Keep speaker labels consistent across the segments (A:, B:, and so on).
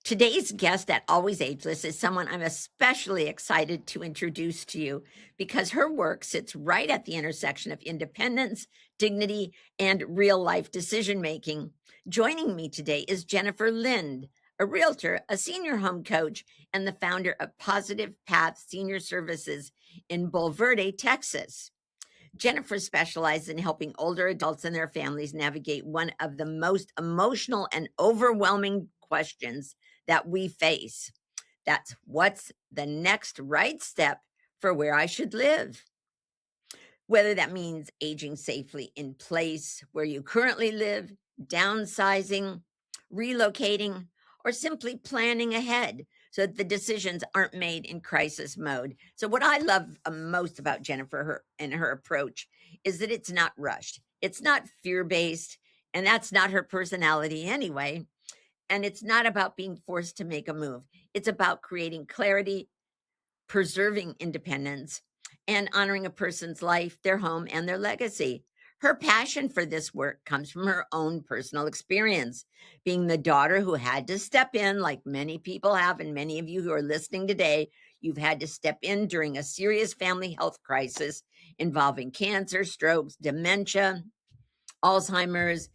A: Today's guest at Always Ageless is someone I'm especially excited to introduce to you because her work sits right at the intersection of independence, dignity, and real life decision making. Joining me today is Jennifer Lind, a realtor, a senior home coach, and the founder of Positive Path Senior Services in Bulverde, Texas. Jennifer specializes in helping older adults and their families navigate one of the most emotional and overwhelming questions that we face. That's what's the next right step for where I should live? Whether that means aging safely in place where you currently live, downsizing, relocating, or simply planning ahead so that the decisions aren't made in crisis mode. So, what I love most about Jennifer and her approach is that it's not rushed, it's not fear based, and that's not her personality anyway. And it's not about being forced to make a move, it's about creating clarity, preserving independence, and honoring a person's life, their home, and their legacy. Her passion for this work comes from her own personal experience, being the daughter who had to step in, like many people have, and many of you who are listening today, you've had to step in during a serious family health crisis involving cancer, strokes, dementia, Alzheimer's.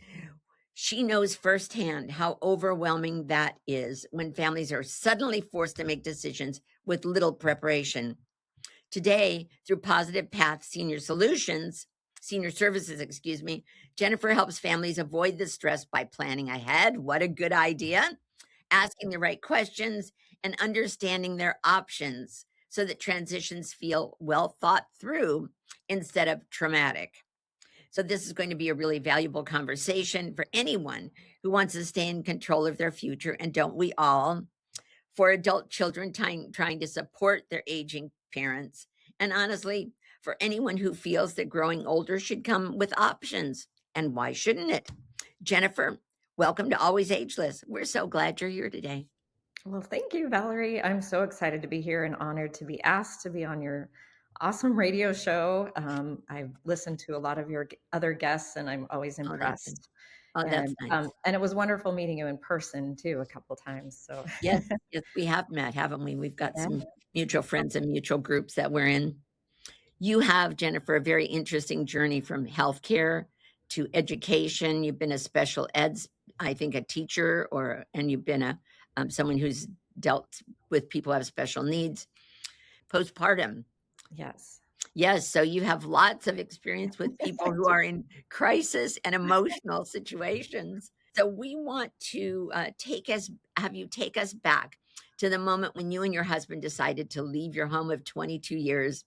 A: She knows firsthand how overwhelming that is when families are suddenly forced to make decisions with little preparation. Today, through Positive Path Senior Services, excuse me, Jennifer helps families avoid the stress by planning ahead. What a good idea. Asking the right questions and understanding their options so that transitions feel well thought through instead of traumatic. So, this is going to be a really valuable conversation for anyone who wants to stay in control of their future. And don't we all? For adult children trying to support their aging parents. And honestly, for anyone who feels that growing older should come with options. And why shouldn't it? Jennifer, welcome to Always Ageless. We're so glad you're here today.
B: Well, thank you, Valerie. I'm so excited to be here and honored to be asked to be on your awesome radio show. I've listened to a lot of your other guests, and I'm always
A: Oh, that's
B: impressed.
A: oh, that's
B: And
A: nice.
B: and it was wonderful meeting you in person too a couple times. So
A: Yes, yes, we have met, haven't we? We've got
B: yeah,
A: some mutual friends and mutual groups that we're in. You have, Jennifer, a very interesting journey from healthcare to education. You've been a special eds, I think, a teacher, and you've been a someone who's dealt with people who have special needs. Postpartum,
B: yes,
A: yes. So you have lots of experience with people who are in crisis and emotional situations. So we want to have you take us back to the moment when you and your husband decided to leave your home of 22 years.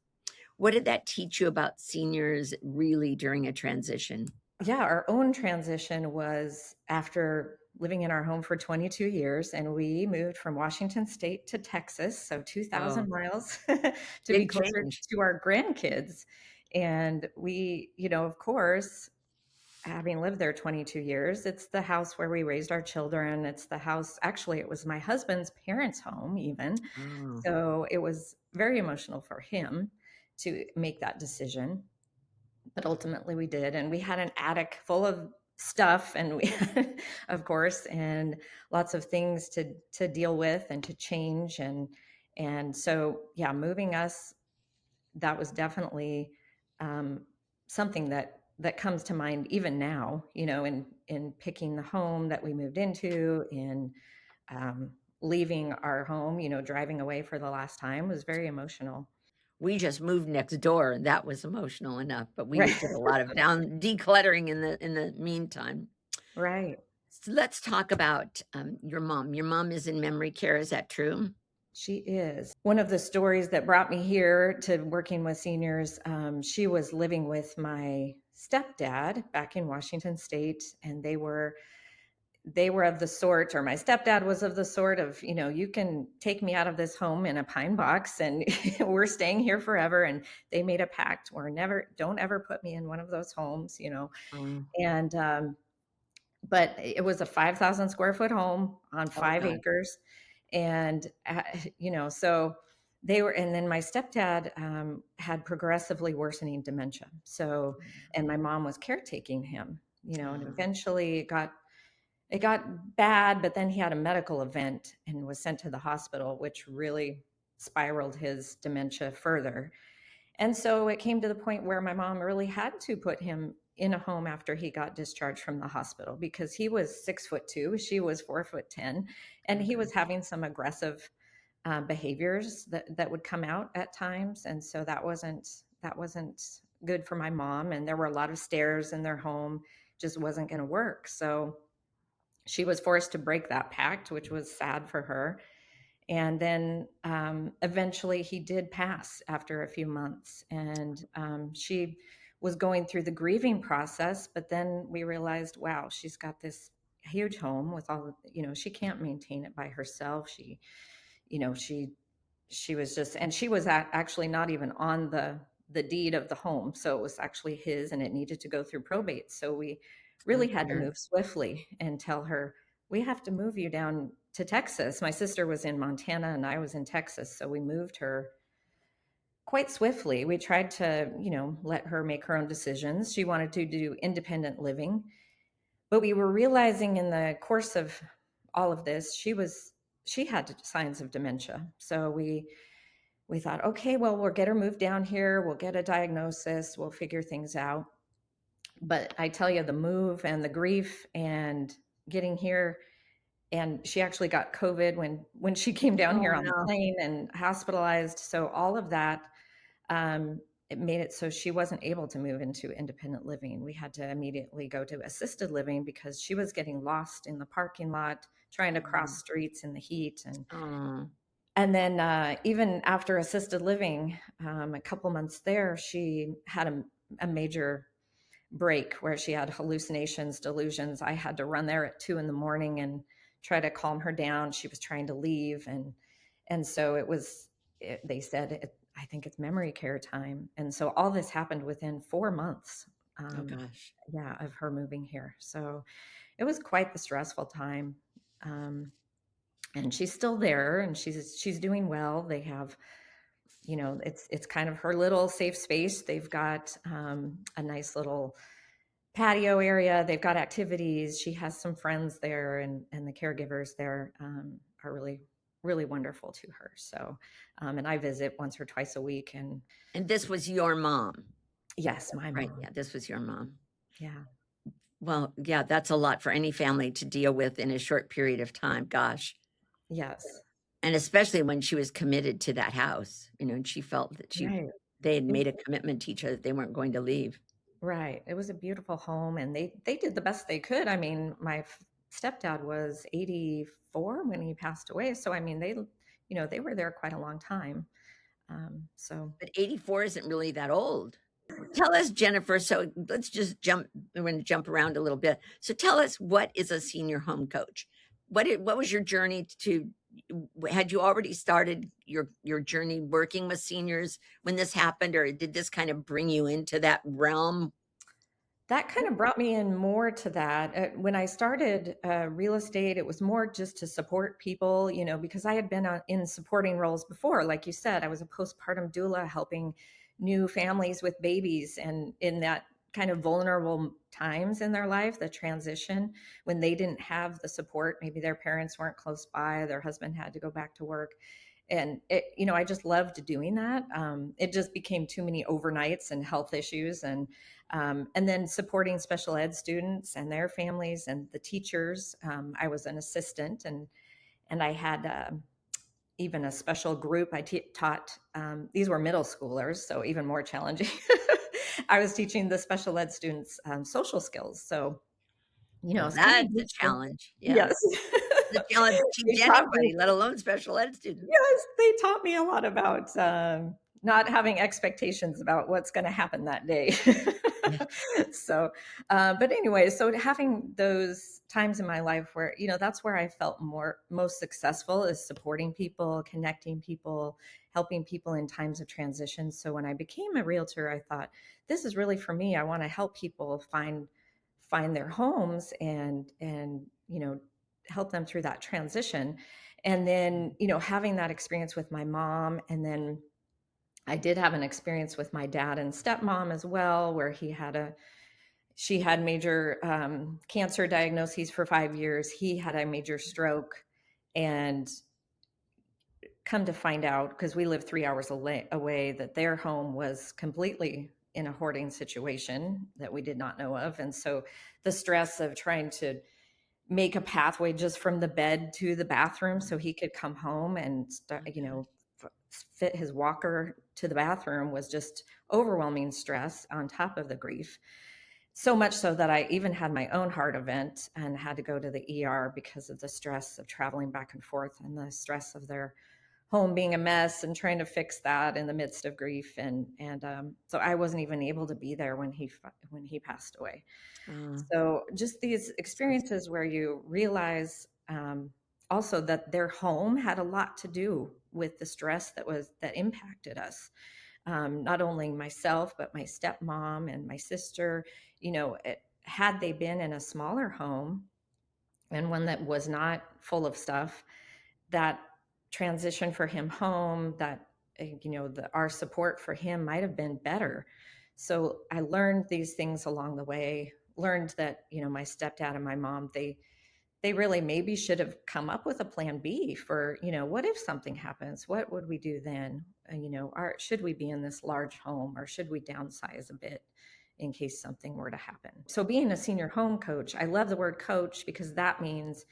A: What did that teach you about seniors really during a transition?
B: yeah. Our own transition was after living in our home for 22 years, and we moved from Washington State to Texas, so
A: Oh,
B: 2,000 miles to be
A: big
B: closer
A: change.
B: to our grandkids. And we, of course, having lived there 22 years, it's the house where we raised our children. It's the house, actually, it was my husband's parents' home, even.
A: Oh,
B: So it was very emotional for him to make that decision. But ultimately, we did. And we had an attic full of stuff, and we, of course, and lots of things to deal with and to change. And so, yeah, moving us, that was definitely um, something that comes to mind even now, in picking the home that we moved into, in leaving our home, driving away for the last time was very emotional.
A: we just moved next door, and that was emotional enough, but we
B: Right.
A: did a lot of down decluttering in the meantime.
B: Right.
A: So let's talk about, your mom. Your mom is in memory care, is that true?
B: She is. One of the stories that brought me here to working with seniors, she was living with my stepdad back in Washington State, and they were of the sort, or my stepdad was of the sort of, you can take me out of this home in a pine box and we're staying here forever. And they made a pact, or never, don't ever put me in one of those homes.
A: Oh,
B: And but it was a 5,000 square foot home on
A: oh
B: 5
A: god.
B: acres. And so they were, and then my stepdad had progressively worsening dementia. So, and my mom was caretaking him, and
A: Oh,
B: eventually it got bad, but then he had a medical event and was sent to the hospital, which really spiraled his dementia further. And so it came to the point where my mom really had to put him in a home after he got discharged from the hospital, because he was 6'2", she was 4'10", and he
A: Okay.
B: was having some aggressive behaviors that would come out at times. And so that wasn't good for my mom. And there were a lot of stairs in their home, just wasn't going to work. So she was forced to break that pact, which was sad for her. And then eventually he did pass after a few months. And she was going through the grieving process. But then we realized, wow, she's got this huge home with all, she can't maintain it by herself. She was just, and she was actually not even on the deed of the home, so it was actually his, and it needed to go through probate. So we really had to
A: Okay.
B: move swiftly and tell her, we have to move you down to Texas. My sister was in Montana and I was in Texas, so we moved her quite swiftly. We tried to, let her make her own decisions. She wanted to do independent living, but we were realizing in the course of all of this, she had signs of dementia. So we thought, okay, well, we'll get her moved down here. We'll get a diagnosis. We'll figure things out. But I tell you, the move and the grief and getting here, and she actually got COVID when she came down
A: Oh,
B: here on the
A: no.
B: plane and hospitalized. So all of that, it made it so she wasn't able to move into independent living. We had to immediately go to assisted living because she was getting lost in the parking lot, trying to cross streets in the heat.
A: Oh,
B: And then even after assisted living, a couple months there, she had a major break where she had hallucinations, delusions. I had to run there at 2 in the morning and try to calm her down. She was trying to leave, and so they said I think it's memory care time. And so all this happened within 4 months.
A: oh
B: Um,
A: gosh.
B: yeah, of her moving here. So it was quite the stressful time. Um, and she's still there, and she's doing well. They have, it's kind of her little safe space. They've got a nice little patio area. They've got activities. She has some friends there, and the caregivers there are really, really wonderful to her. So and I visit once or twice a week. And
A: And this was your mom,
B: yes, my
A: right?
B: mom.
A: Yeah, this was your mom.
B: Yeah.
A: Well, yeah, that's a lot for any family to deal with in a short period of time, gosh.
B: Yes.
A: And especially when she was committed to that house, and she felt that
B: Right.
A: they had
B: It
A: made a commitment to each other that they weren't going to leave.
B: Right. It was a beautiful home, and they did the best they could. I mean, my stepdad was 84 when he passed away, so I mean, they were there quite a long time. So
A: But 84 isn't really that old. Tell us, Jennifer, so let's just we're gonna jump around a little bit. So tell us, what is a senior home coach? What was your journey to had you already started your journey working with seniors when this happened, or did this kind of bring you into that realm?
B: that kind of brought me in more to that. When I started real estate, it was more just to support people, because I had been in supporting roles before. Like you said, I was a postpartum doula helping new families with babies, and in that kind of vulnerable times in their life, the transition, when they didn't have the support, maybe their parents weren't close by, their husband had to go back to work. And I just loved doing that. It just became too many overnights and health issues, and then supporting special ed students and their families and the teachers. I was an assistant, and I had even a special group. I taught. These were middle schoolers, so even more challenging. I was teaching the special ed students social skills. So
A: Well,
B: it's kind of
A: that's a
B: useful.
A: challenge. Yeah.
B: Yes.
A: The challenge to teach
B: They taught me.
A: anybody, let alone special ed students.
B: Yes, they taught me a lot about not having expectations about what's going to happen that day.
A: Yeah.
B: So, but anyway, so having those times in my life where, that's where I felt most successful, is supporting people, connecting people, helping people in times of transition. So when I became a realtor, I thought, this is really for me. I want to help people find their homes and help them through that transition. And then having that experience with my mom, and then I did have an experience with my dad and stepmom as well, where he had She had major cancer diagnoses for 5 years. He had a major stroke. And come to find out, because we lived 3 hours away, that their home was completely in a hoarding situation that we did not know of. And so the stress of trying to make a pathway just from the bed to the bathroom so he could come home and start, fit his walker to the bathroom was just overwhelming stress on top of the grief. So much so that I even had my own heart event and had to go to the ER because of the stress of traveling back and forth and the stress of their home being a mess and trying to fix that in the midst of grief. And so I wasn't even able to be there when he passed away.
A: Oh,
B: So just these experiences where you realize also that their home had a lot to do with the stress that impacted us. Not only myself, but my stepmom and my sister. Had they been in a smaller home and one that was not full of stuff, that transition for him home, that our support for him might have been better. So I learned these things along the way. Learned that my stepdad and my mom, they really maybe should have come up with a plan B for, what if something happens? What would we do then? Should we be in this large home, or should we downsize a bit in case something were to happen? So being a senior home coach, I love the word coach because that means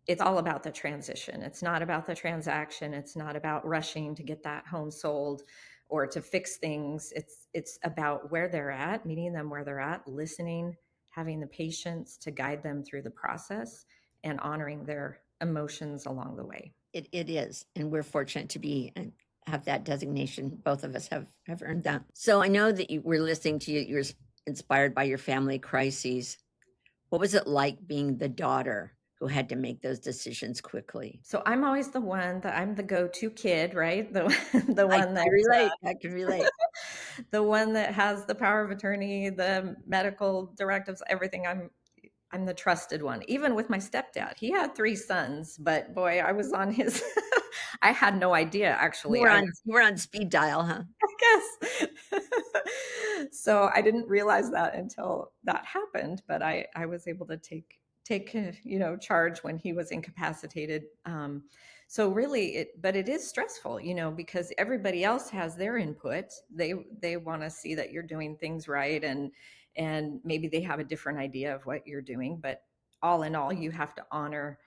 B: it's all about the transition. It's not about the transaction. It's not about rushing to get that home sold or to fix things. It's about where they're at, meeting them where they're at, listening, having the patience to guide them through the process, and honoring their emotions along the way.
A: it is, and we're fortunate to be and have that designation. Both of us have earned that. So I know that you were listening to you. You're inspired by your family crises. What was it like being the daughter who had to make those decisions quickly?
B: So I'm always I'm the go-to kid, right? The
A: I
B: one
A: can
B: that
A: relate. I can relate.
B: the one that has the power of attorney, the medical directives, everything. I'm the trusted one. Even with my stepdad, he had 3 sons, but boy, I was on his. I had no idea actually.
A: You were on speed dial, huh?
B: I guess. So I didn't realize that until that happened, but I was able to take charge when he was incapacitated. So really, it is stressful, because everybody else has their input. They want to see that you're doing things right, and maybe they have a different idea of what you're doing, but all in all, you have to honor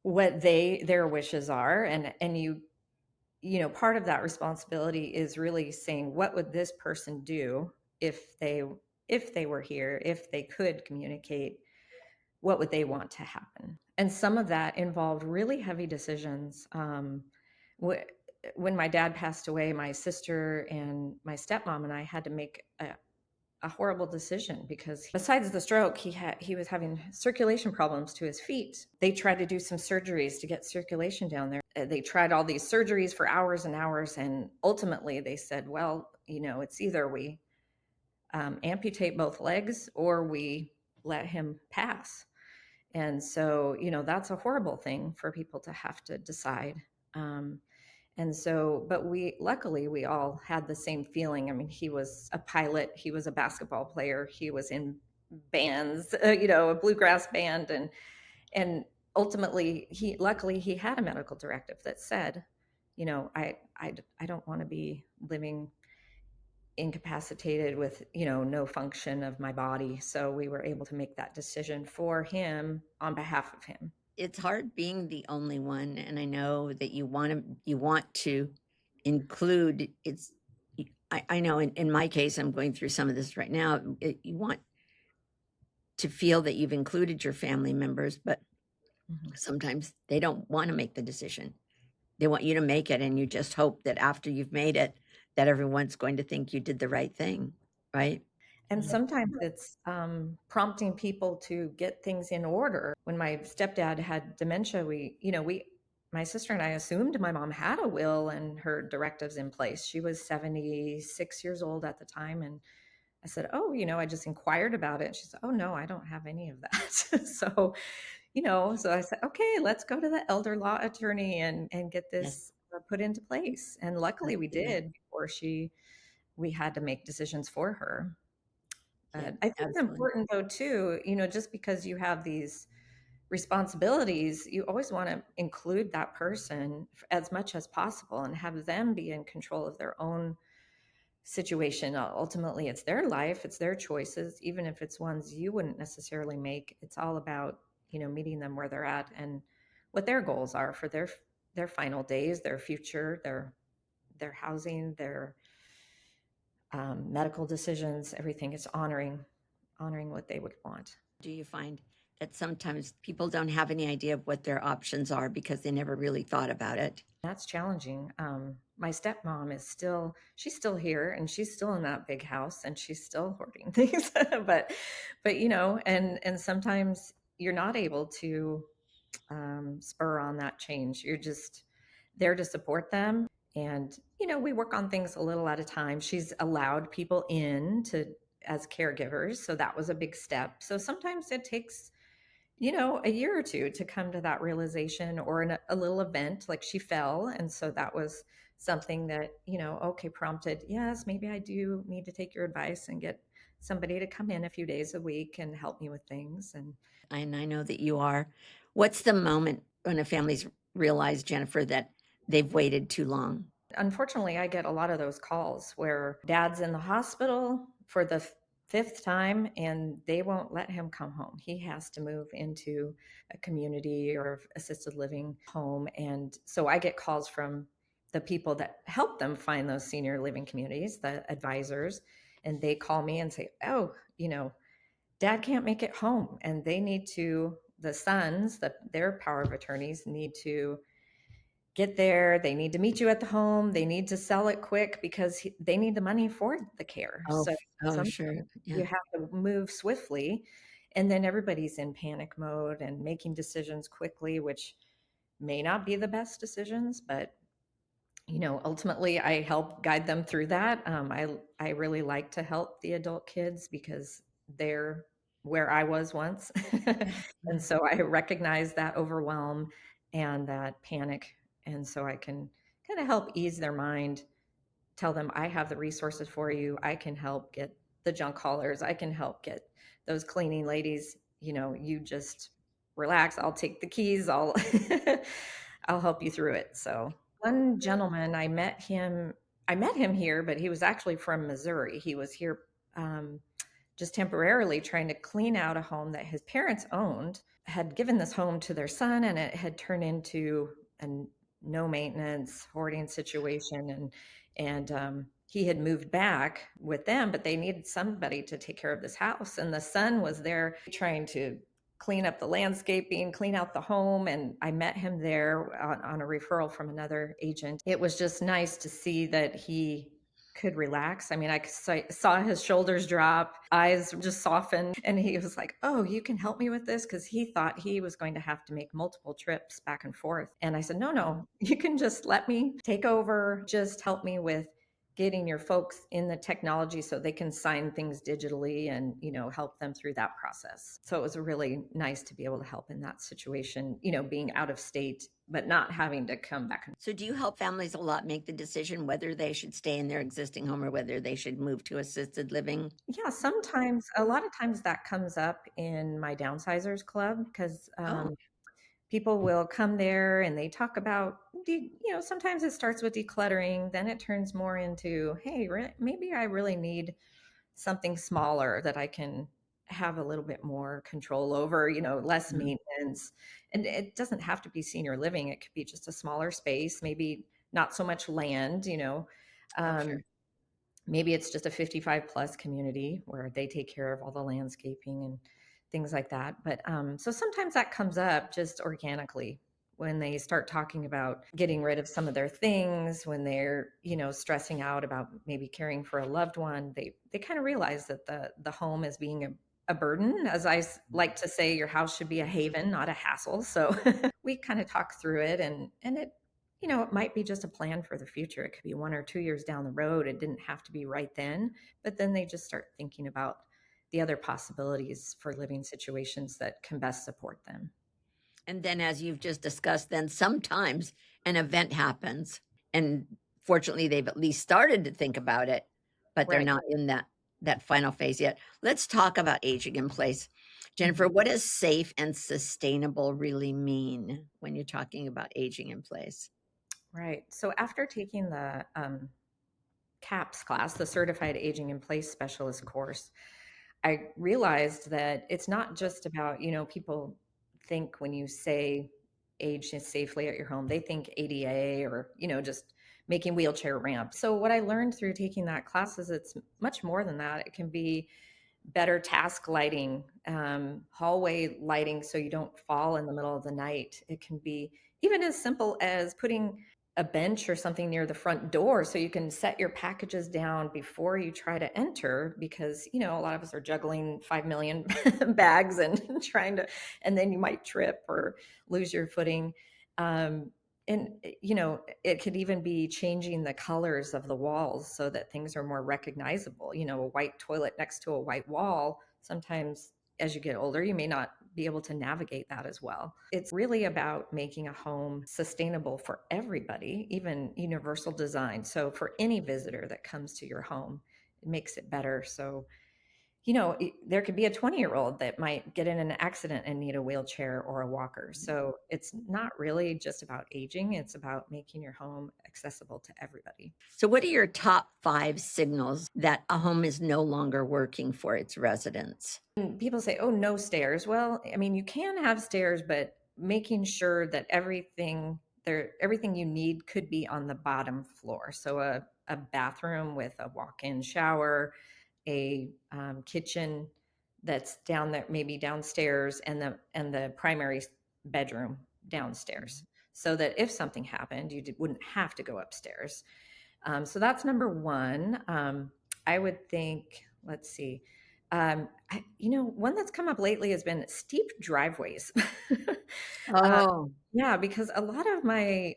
B: what their wishes are, and part of that responsibility is really saying, what would this person do if they were here, if they could communicate, what would they want to happen? And some of that involved really heavy decisions. When my dad passed away, my sister and my stepmom and I had to make a horrible decision, because besides the stroke, he was having circulation problems to his feet. They tried to do some surgeries to get circulation down there. They tried all these surgeries for hours and hours, and ultimately they said, well, it's either we amputate both legs or we let him pass. And so that's a horrible thing for people to have to decide. And so, but luckily we all had the same feeling. I mean, he was a pilot, he was a basketball player, he was in bands, a bluegrass band. And ultimately luckily he had a medical directive that said, I don't want to be living incapacitated with, no function of my body. So we were able to make that decision for him on behalf of him.
A: It's hard being the only one, and I know that you want to include it's I know in my case, I'm going through some of this right now. You want to feel that you've included your family members, but sometimes they don't want to make the decision. They want you to make it, and you just hope that after you've made it, that everyone's going to think you did the right thing, right?
B: And sometimes it's prompting people to get things in order. When my stepdad had dementia, my sister and I assumed my mom had a will and her directives in place. She was 76 years old at the time. And I said, oh, I just inquired about it. She said, oh, no, I don't have any of that. So I said, okay, let's go to the elder law attorney and get
A: Yes.
B: this put into place. And luckily we did before we had to make decisions for her.
A: Yeah,
B: I think it's
A: absolutely.
B: important though too, just because you have these responsibilities, you always want to include that person as much as possible and have them be in control of their own situation. Ultimately, it's their life, it's their choices, even if it's ones you wouldn't necessarily make. It's all about, meeting them where they're at and what their goals are for their final days, their future, their housing, their medical decisions, everything. Is honoring what they would want.
A: Do you find that sometimes people don't have any idea of what their options are because they never really thought about it?
B: That's challenging. My stepmom she's still here and she's still in that big house and she's still hoarding things. But and sometimes you're not able to spur on that change. You're just there to support them. And, we work on things a little at a time. She's allowed people in to as caregivers. So that was a big step. So sometimes it takes a year or two to come to that realization or a little event like she fell. And so that was something that, okay, prompted, yes, maybe I do need to take your advice and get somebody to come in a few days a week and help me with things. And
A: And I know that you are. What's the moment when a family's realized, Jennifer, that they've waited too long?
B: unfortunately, I get a lot of those calls where dad's in the hospital for the fifth time and they won't let him come home. He has to move into a community or assisted living home. And so I get calls from the people that help them find those senior living communities, the advisors, and they call me and say, oh, dad can't make it home. And they need to, the sons, their power of attorneys need to get there. They need to meet you at the home. They need to sell it quick because they need the money for the care.
A: Oh,
B: So
A: oh,
B: sometimes
A: sure.
B: you
A: Yeah.
B: have to move swiftly. And then everybody's in panic mode and making decisions quickly, which may not be the best decisions, but ultimately I help guide them through that. I really like to help the adult kids because they're where I was once. And so I recognize that overwhelm and that panic. And so I can kind of help ease their mind, tell them I have the resources for you. I can help get the junk haulers. I can help get those cleaning ladies. You just relax. I'll take the keys. I'll I'll help you through it. So one gentleman, I met him here, but he was actually from Missouri. He was here just temporarily trying to clean out a home that his parents owned, had given this home to their son, and it had turned into a no maintenance hoarding situation. And he had moved back with them, but they needed somebody to take care of this house. And the son was there trying to clean up the landscaping, clean out the home. And I met him there on a referral from another agent. It was just nice to see that he could relax. I mean, I saw his shoulders drop, eyes just soften, and he was like, "Oh, you can help me with this?" Because he thought he was going to have to make multiple trips back and forth. And I said, "No, no, you can just let me take over. Just help me with getting your folks in the technology so they can sign things digitally and help them through that process." So it was really nice to be able to help in that situation, being out of state but not having to come back.
A: So, do you help families a lot make the decision whether they should stay in their existing home or whether they should move to assisted living?
B: Yeah, sometimes, a lot of times that comes up in my downsizers club because
A: Oh,
B: people will come there and they talk about, sometimes it starts with decluttering, then it turns more into, hey, maybe I really need something smaller that I can have a little bit more control over, less
A: mhm.
B: maintenance. And it doesn't have to be senior living, it could be just a smaller space, maybe not so much land.
A: Oh, sure.
B: Um, Maybe it's just a 55 plus community where they take care of all the landscaping and things like that. But so sometimes that comes up just organically when they start talking about getting rid of some of their things, when they're, stressing out about maybe caring for a loved one. They kind of realize that the home is being a burden. As like to say, your house should be a haven, not a hassle. So we kind of talk through it, and it might be just a plan for the future. It could be 1 or 2 years down the road. It didn't have to be right then, but then they just start thinking about the other possibilities for living situations that can best support them.
A: And then, as you've just discussed, then sometimes an event happens, and fortunately, they've at least started to think about it, but they're
B: Right.
A: not in that. that final phase yet. Let's talk about aging in place. Jennifer,
B: Mhm.
A: what does safe and sustainable really mean when you're talking about aging in place?
B: Right. So after taking the CAPS class, the Certified Aging in Place Specialist course, I realized that it's not just about, people think when you say age safely at your home, they think ADA or, just making wheelchair ramps. So what I learned through taking that class is it's much more than that. It can be better task lighting, hallway lighting so you don't fall in the middle of the night. It can be even as simple as putting a bench or something near the front door so you can set your packages down before you try to enter, because a lot of us are juggling 5 million bags and trying to, and then you might trip or lose your footing. And it could even be changing the colors of the walls so that things are more recognizable. A white toilet next to a white wall, sometimes as you get older, you may not be able to navigate that as well. It's really about making a home sustainable for everybody, even universal design. So for any visitor that comes to your home, it makes it better. So there could be a 20-year-old that might get in an accident and need a wheelchair or a walker. So it's not really just about aging, it's about making your home accessible to everybody.
A: So, what are your top 5 signals that a home is no longer working for its residents?
B: And people say, "Oh, no stairs." Well, I mean, you can have stairs, but making sure that everything you need could be on the bottom floor. So a bathroom with a walk-in shower, a kitchen that's down there, maybe downstairs, and the primary bedroom downstairs, so that if something happened, wouldn't have to go upstairs. So that's number one. I would think, let's see, one that's come up lately has been steep driveways. uh,
A: Oh,
B: yeah, because a lot of my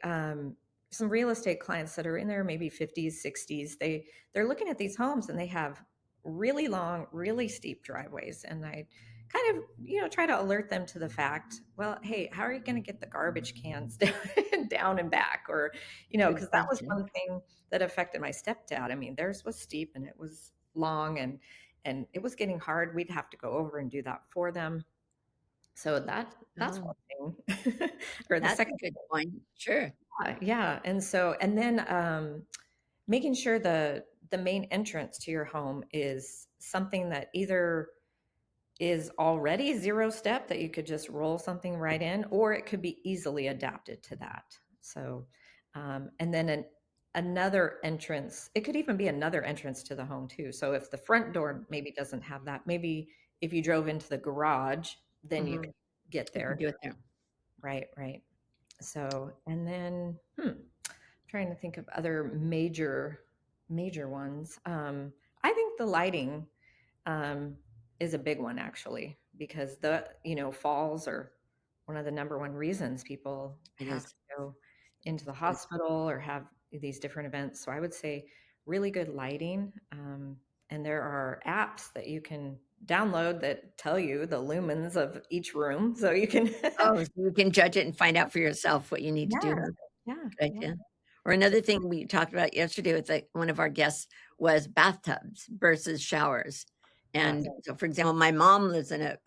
B: some real estate clients that are in their maybe 50s, 60s, they're looking at these homes and they have really long, really steep driveways. And I kind of, try to alert them to the fact, well, hey, how are you going to get the garbage cans down and back? Or,
A: good
B: because that was
A: question.
B: one thing that affected my stepdad. I mean, theirs was steep and it was long, and it was getting hard. We'd have to go over and do that for them. So that's
A: Oh,
B: one thing. Or the
A: that's a
B: second.
A: good point. Sure.
B: Yeah. And then making sure the main entrance to your home is something that either is already zero step that you could just roll something right in, or it could be easily adapted to that. So, and then another entrance, it could even be another entrance to the home too. So if the front door maybe doesn't have that, maybe if you drove into the garage, then you
A: Mhm.
B: could get
A: You can
B: there.
A: do it there.
B: Right, right. So, and then, trying to think of other major ones. I think the lighting um, is a big one actually, because falls are one of the number one reasons people
A: It
B: have to
A: is.
B: go into the
A: It is.
B: hospital or have these different events. So I would say really good lighting. And there are apps that you can download that tell you the lumens of each room, so you can.
A: Oh, so you can judge it and find out for yourself what you need to
B: Yeah,
A: do, huh?
B: yeah,
A: Good
B: yeah.
A: idea. Or another thing we talked about yesterday with, like, one of our guests was bathtubs versus showers.
B: Yes.
A: And so, for example, my mom lives in a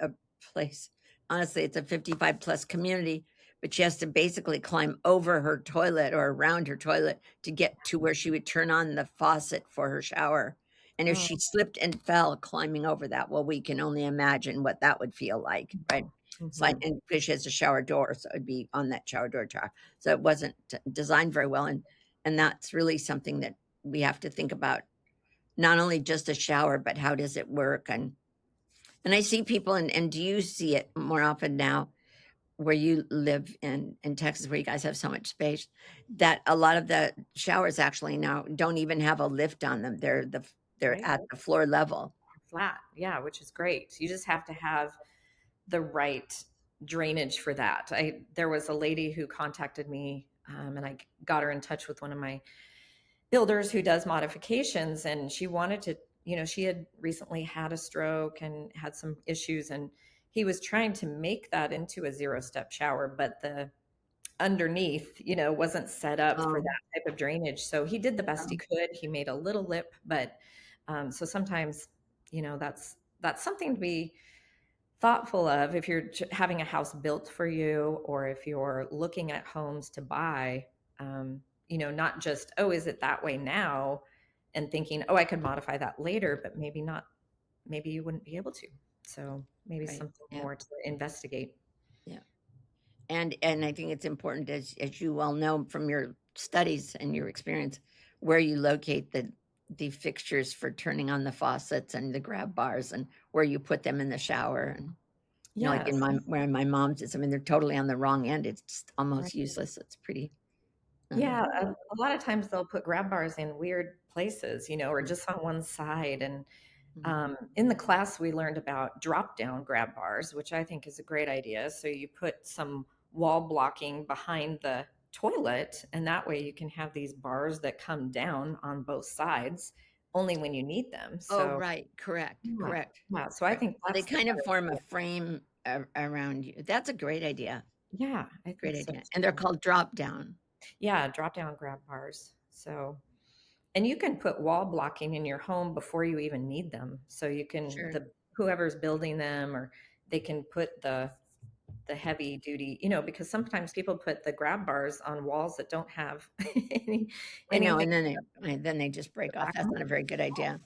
A: place, honestly, it's a 55 plus community, but she has to basically climb over her toilet or around her toilet to get to where she would turn on the faucet for her shower. And if
B: Oh,
A: she slipped and fell climbing over that, well, we can only imagine what that would feel like, right? It's like,
B: mhm.
A: and because she has a shower door, so it'd be on that shower door track. So it wasn't designed very well, and that's really something that we have to think about, not only just a shower, but how does it work, and I see people and do you see it more often now where you live in Texas, where you guys have so much space, that a lot of the showers actually now don't even have a lift on them. They're
B: Right.
A: at the floor level.
B: Flat. Yeah, which is great. You just have to have the right drainage for that. There was a lady who contacted me, and I got her in touch with one of my builders who does modifications, and she wanted to, she had recently had a stroke and had some issues, and he was trying to make that into a zero step shower, but the underneath, wasn't set up for
A: Oh,
B: that type of drainage. So he did the best he
A: oh,
B: could. He made a little lip, but so sometimes That's something to be thoughtful of if you're having a house built for you, or if you're looking at homes to buy. Not just, oh, is it that way now, and thinking, oh, I could modify that later, but maybe not. Maybe you wouldn't be able to. So maybe
A: Right.
B: something
A: Yeah.
B: more to investigate.
A: Yeah. And I think it's important, as you well know from your studies and your experience, where you locate the fixtures for turning on the faucets and the grab bars, and where you put them in the shower. And like in
B: Yes.
A: where my mom's is, I mean, they're totally on the wrong end. It's just
B: Right.
A: almost useless. It's pretty.
B: Yeah,
A: Um,
B: a lot of times they'll put grab bars in weird places, or just on one side. And
A: mhm.
B: in the class, we learned about drop down grab bars, which I think is a great idea. So you put some wall blocking behind the toilet, and that way you can have these bars that come down on both sides only when you need them.
A: Oh,
B: So,
A: right. Correct.
B: yeah,
A: Correct.
B: yeah. So I
A: Right.
B: think
A: So they
B: that's the
A: kind of
B: better
A: form a
B: idea.
A: frame around you. That's a great idea.
B: Yeah, I
A: Great
B: think so
A: idea. And they're
B: too.
A: called drop down.
B: Yeah, drop down grab bars. So, and you can put wall blocking in your home before you even need them. So you can,
A: Sure.
B: the whoever's building them, or they can put the heavy duty, because sometimes people put the grab bars on walls that don't have
A: I know.
B: anything
A: And then they just break off.
B: back
A: That's
B: on.
A: not a very good idea.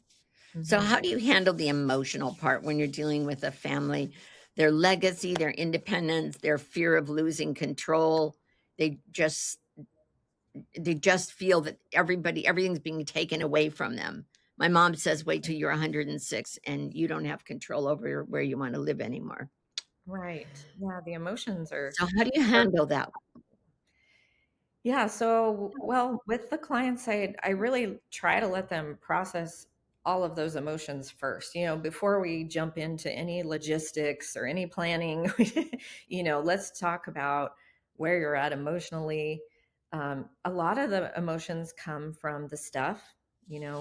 A: So
B: Mhm.
A: how do you handle the emotional part when you're dealing with a family? Their legacy, their independence, their fear of losing control. They just they just feel that everything's being taken away from them. My mom says, "Wait till you're 106 and you don't have control over where you want to live anymore."
B: Right. Yeah, the emotions are.
A: So how do you handle that?
B: Yeah, so, well, with the clients, I really try to let them process all of those emotions first, before we jump into any logistics or any planning. Let's talk about where you're at emotionally. A lot of the emotions come from the stuff,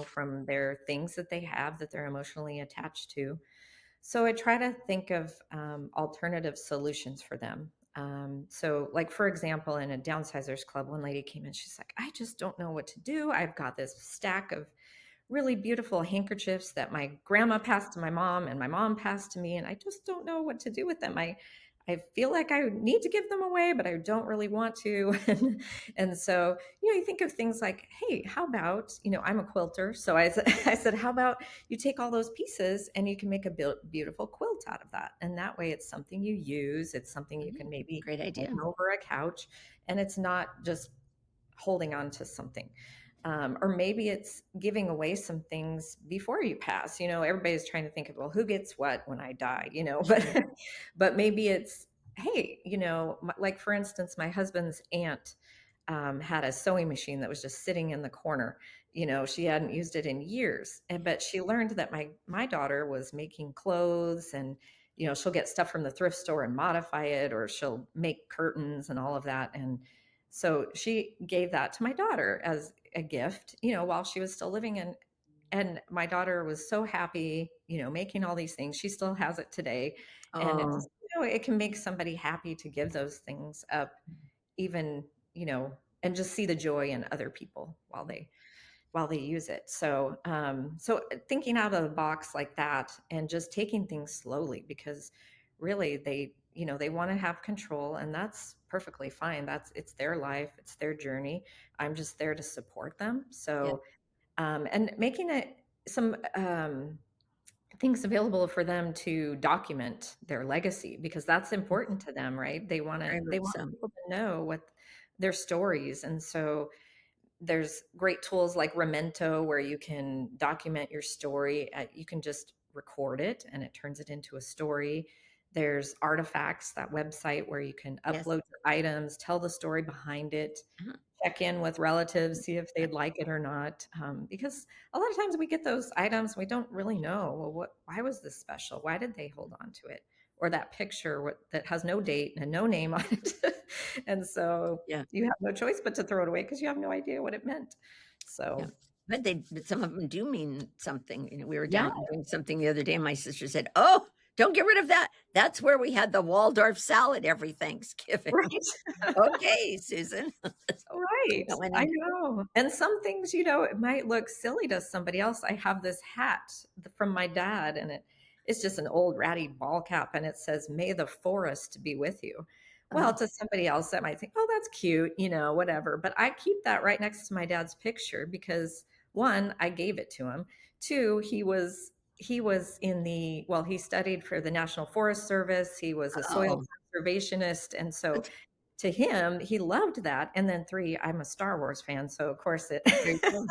B: from their things that they have that they're emotionally attached to. So I try to think of alternative solutions for them. So, like, for example, in a downsizers club, one lady came in, she's like, I just don't know what to do. I've got this stack of really beautiful handkerchiefs that my grandma passed to my mom and my mom passed to me, and I just don't know what to do with them. I feel like I need to give them away, but I don't really want to. And so, you think of things like, hey, how about, I'm a quilter. So I said, how about you take all those pieces and you can make a beautiful quilt out of that. And that way it's something you use. It's something you
A: Mhm.
B: can maybe
A: Great
B: hang
A: idea.
B: over a couch, and it's not just holding on to something. Or maybe it's giving away some things before you pass. Everybody's trying to think of, well, who gets what when I die, but
A: Sure.
B: but maybe it's, hey, like, for instance, my husband's aunt had a sewing machine that was just sitting in the corner. She hadn't used it in years, but she learned that my daughter was making clothes, and she'll get stuff from the thrift store and modify it, or she'll make curtains and all of that. And so she gave that to my daughter as a gift, while she was still living. And my daughter was so happy, making all these things. She still has it today. And
A: Oh,
B: it can make somebody happy to give those things up, even, and just see the joy in other people while they use it. So thinking out of the box like that, and just taking things slowly, because really they want to have control, and that's perfectly fine. It's their life, it's their journey. I'm just there to support them.
A: yeah.
B: So, and making it some things available for them to document their legacy, because that's important to them, right? They want to
A: Very
B: they
A: much
B: want
A: so.
B: people to know what their stories. And so there's great tools like Memento, where you can document your story. You can just record it and it turns it into a story. There's Artifacts, that website where you can
A: Yes.
B: upload your items, tell the story behind it,
A: Uh-huh.
B: check in with relatives, see if they'd like it or not. Because a lot of times we get those items, we don't really know, well, why was this special? Why did they hold on to it? Or that picture that has no date and no name on it. And so
A: Yeah.
B: you have no choice but to throw it away because you have no idea what it meant.
A: Yeah.
B: So,
A: But some of them do mean something. We were
B: yeah,
A: down doing something the other day, and my sister said, "Oh, Don't get rid of that. That's where we had the Waldorf salad every Thanksgiving.
B: Right.
A: Okay, Susan. So,
B: Right.
A: that went
B: I
A: in.
B: know. And some things, it might look silly to somebody else. I have this hat from my dad, and it's just an old ratty ball cap, and it says, "May the forest be with you." Well,
A: Uh-huh.
B: to somebody else that might think, "Oh, that's cute," whatever. But I keep that right next to my dad's picture because one, I gave it to him. Two, he was in he studied for the National Forest Service. He was a soil
A: Oh,
B: conservationist, and so
A: but
B: to him, he loved that. And then three, I'm a Star Wars fan, so of course it.
A: there you go.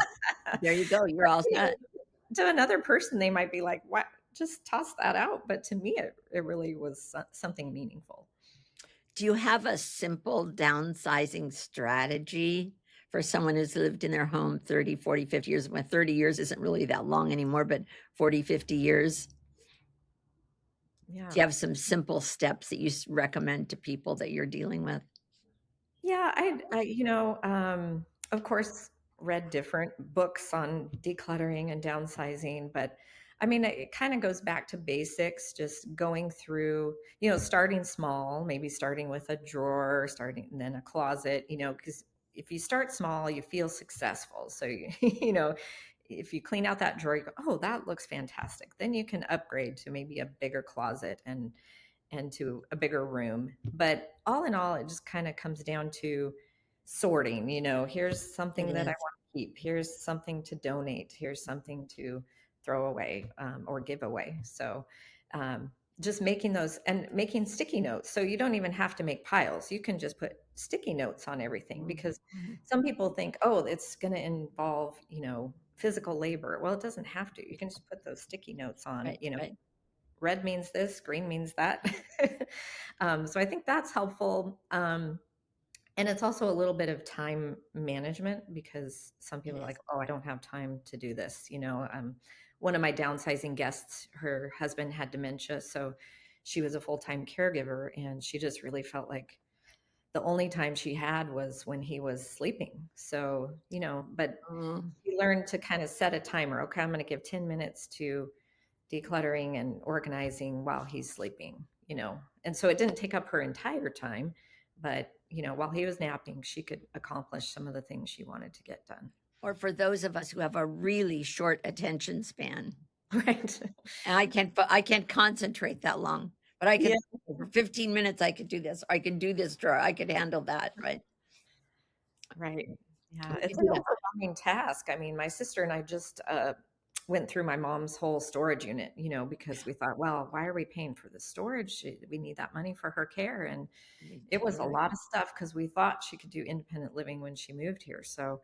A: There you go. You're all set.
B: To another person, they might be like, "What? Just toss that out." But to me, it really was something meaningful.
A: Do you have a simple downsizing strategy for someone who's lived in their home 30, 40, 50 years? Well, 30 years isn't really that long anymore, but 40, 50 years. Do
B: Yeah.
A: you have some simple steps that you recommend to people that you're dealing with?
B: Yeah, of course, read different books on decluttering and downsizing, but I mean, it kind of goes back to basics, just going through, starting small, maybe starting with a drawer, starting and then a closet, because if you start small, you feel successful. So, if you clean out that drawer, you go, "Oh, that looks fantastic." Then you can upgrade to maybe a bigger closet and to a bigger room. But all in all, it just kind of comes down to sorting. Here's
A: It
B: something that I
A: is.
B: want to keep. Here's something to donate. Here's something to throw away or give away. So just making those and making sticky notes. So you don't even have to make piles. You can just put sticky notes on everything
A: Mhm,
B: because
A: mhm.
B: some people think, oh, it's going to involve, physical labor. Well, it doesn't have to. You can just put those sticky notes on,
A: Right, right.
B: red means this, green means that. So I think that's helpful. And it's also a little bit of time management because some
A: It
B: people are like,
A: is.
B: oh, I don't have time to do this. One of my downsizing guests, her husband had dementia. So she was a full time caregiver and she just really felt like the only time she had was when he was sleeping. So, but
A: Mm.
B: she learned to kind of set a timer. Okay, I'm going to give 10 minutes to decluttering and organizing while he's sleeping. And so it didn't take up her entire time, but while he was napping, she could accomplish some of the things she wanted to get done.
A: Or for those of us who have a really short attention span,
B: Right.
A: and I can't concentrate that long, but I
B: Yeah.
A: could for 15 minutes, I could do this, I can do this drawer, I could handle that, right?
B: Right. Yeah,
A: We
B: it's
A: could
B: an
A: do that.
B: overwhelming task. I mean, my sister and I just went through my mom's whole storage unit, because we thought, well, why are we paying for the storage? We need that money for her care. And it was a
A: You're right.
B: lot of stuff because we thought she could do independent living when she moved here. So